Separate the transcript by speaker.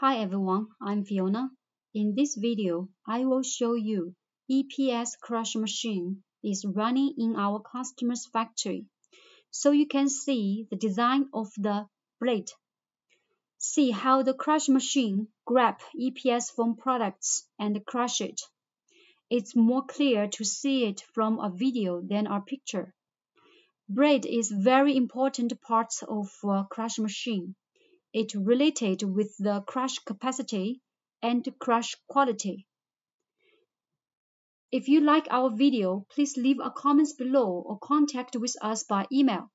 Speaker 1: Hi everyone, I'm Fiona. In this video, I will show you EPS crush machine is running in our customer's factory. So you can see the design of the blade. See how the crush machine grab EPS foam products and crush it. It's more clear to see it from a video than a picture. Blade is very important part of a crush machine. It related with the crush capacity and crush quality. If you like our video, please leave a comment below or contact with us by email.